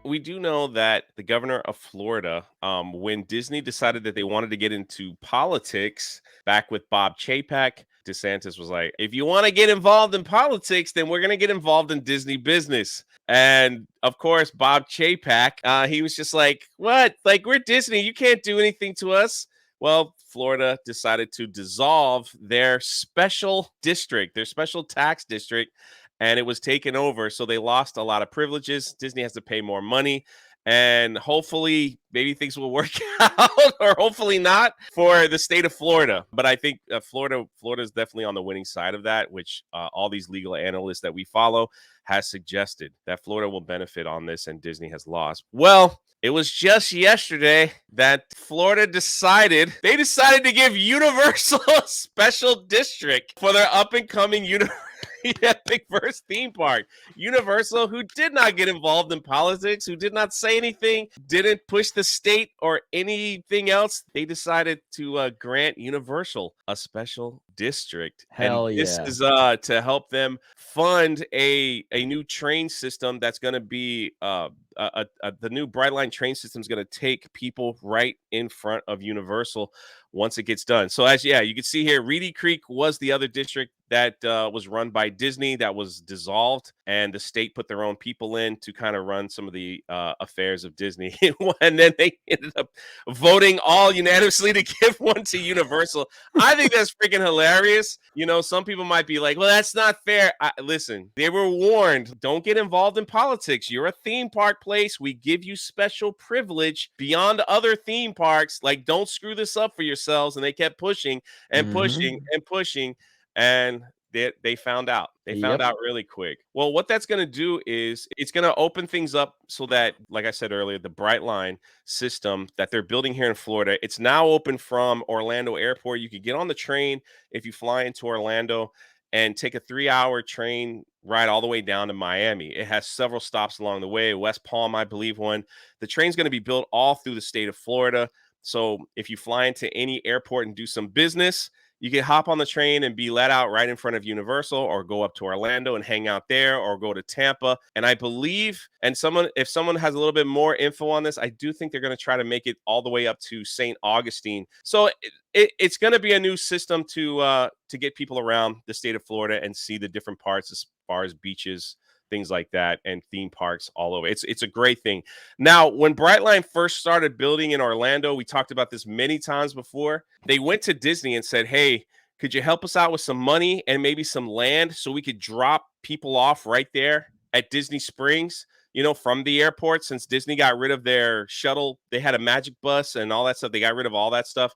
we do know that the governor of Florida, when Disney decided that they wanted to get into politics back with Bob Chapek, DeSantis was like, if you want to get involved in politics, then we're going to get involved in Disney business. And of course, Bob Chapek, he was just like, what? Like, we're Disney. You can't do anything to us. Well, Florida decided to dissolve their special district, their special tax district, and it was taken over. So they lost a lot of privileges. Disney has to pay more money. And hopefully, maybe things will work out, or hopefully not for the state of Florida. But I think Florida is definitely on the winning side of that, which all these legal analysts that we follow has suggested that Florida will benefit on this, and Disney has lost. Well, it was just yesterday that Florida decided to give Universal a special district for their up and coming Epic Verse theme park. Universal, who did not get involved in politics, who did not say anything, didn't push the state or anything else, they decided to grant Universal a special district. And Hell this yeah. is to help them fund a new train system that's going to be the new Brightline train system is going to take people right in front of Universal once it gets done. So you can see here, Reedy Creek was the other district that was run by Disney that was dissolved, and the state put their own people in to kind of run some of the affairs of Disney. And then they ended up voting all unanimously to give one to Universal. I think that's freaking hilarious. You know, some people might be like, well, that's not fair. Listen, they were warned, don't get involved in politics. You're a theme park place. We give you special privilege beyond other theme parks. Like, don't screw this up for yourselves. And they kept pushing and pushing and pushing. And they found out. They found out really quick. Well, what that's going to do is it's going to open things up so that, like I said earlier, the Brightline system that they're building here in Florida, it's now open from Orlando Airport. You can get on the train if you fly into Orlando and take a 3-hour train ride all the way down to Miami. It has several stops along the way. West Palm, I believe, one. The train's going to be built all through the state of Florida. So if you fly into any airport and do some business, you can hop on the train and be let out right in front of Universal, or go up to Orlando and hang out there, or go to Tampa. And I believe, if someone has a little bit more info on this, I do think they're going to try to make it all the way up to St. Augustine. So it's going to be a new system to get people around the state of Florida and see the different parts as far as beaches, things like that, and theme parks all over. It's a great thing. Now, when Brightline first started building in Orlando, we talked about this many times before. They went to Disney and said, hey, could you help us out with some money and maybe some land so we could drop people off right there at Disney Springs, from the airport? Since Disney got rid of their shuttle, they had a magic bus and all that stuff. They got rid of all that stuff.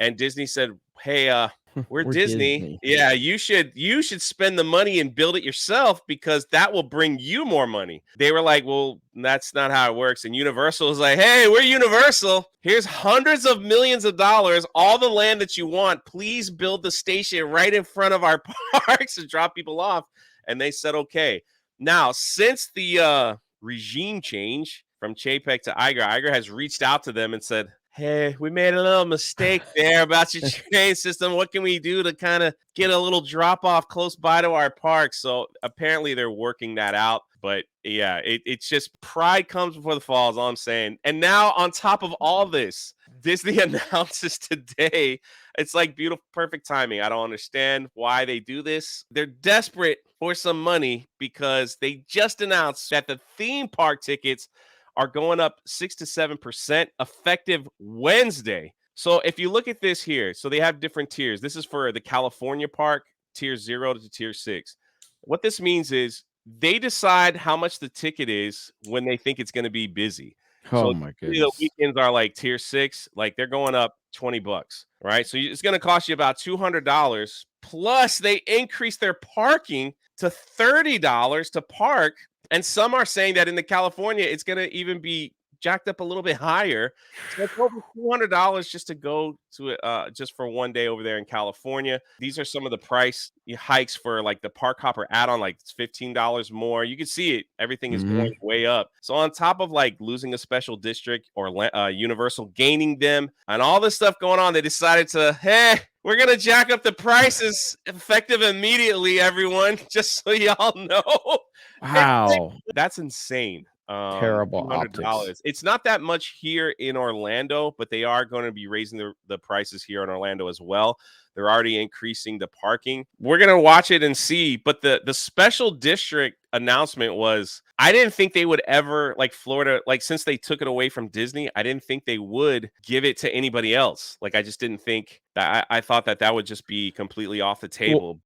And Disney said, hey, we're Disney. Yeah, you should spend the money and build it yourself, because that will bring you more money. They were like, well, that's not how it works. And Universal was like, hey, we're Universal. Here's hundreds of millions of dollars, all the land that you want. Please build the station right in front of our parks and drop people off. And they said, okay. Now, since the regime change from Chapek to Iger has reached out to them and said, hey, we made a little mistake there about your train system. What can we do to kind of get a little drop off close by to our park? So apparently they're working that out. But yeah, it's just pride comes before the fall, is all I'm saying. And now, on top of all this, Disney announces today, it's like beautiful, perfect timing. I don't understand why they do this. They're desperate for some money because they just announced that the theme park tickets are going up 6 to 7% effective Wednesday. So if you look at this here, so they have different tiers. This is for the California park, tier 0 to tier 6. What this means is they decide how much the ticket is when they think it's going to be busy. Oh So my the goodness. weekends are like tier 6, like they're going up $20, right? So it's going to cost you about $200. Plus they increase their parking to $30 to park. And some are saying that in the California, it's going to even be jacked up a little bit higher. So it's over $200 just to go to it, just for one day over there in California. These are some of the price hikes for like the Park Hopper add-on, like it's $15 more. You can see it. Everything is going way up. So on top of like losing a special district or Universal gaining them and all this stuff going on, they decided to, hey, we're going to jack up the prices effective immediately, everyone, just so y'all know. Wow. That's insane. Terrible optics. $200. It's not that much here in Orlando, but they are going to be raising the prices here in Orlando as well. They're already increasing the parking. We're gonna watch it and see. But the special district announcement was, I didn't think they would ever, like Florida, like since they took it away from Disney, I didn't think they would give it to anybody else. Like I just didn't think that I thought that that would just be completely off the Well, table.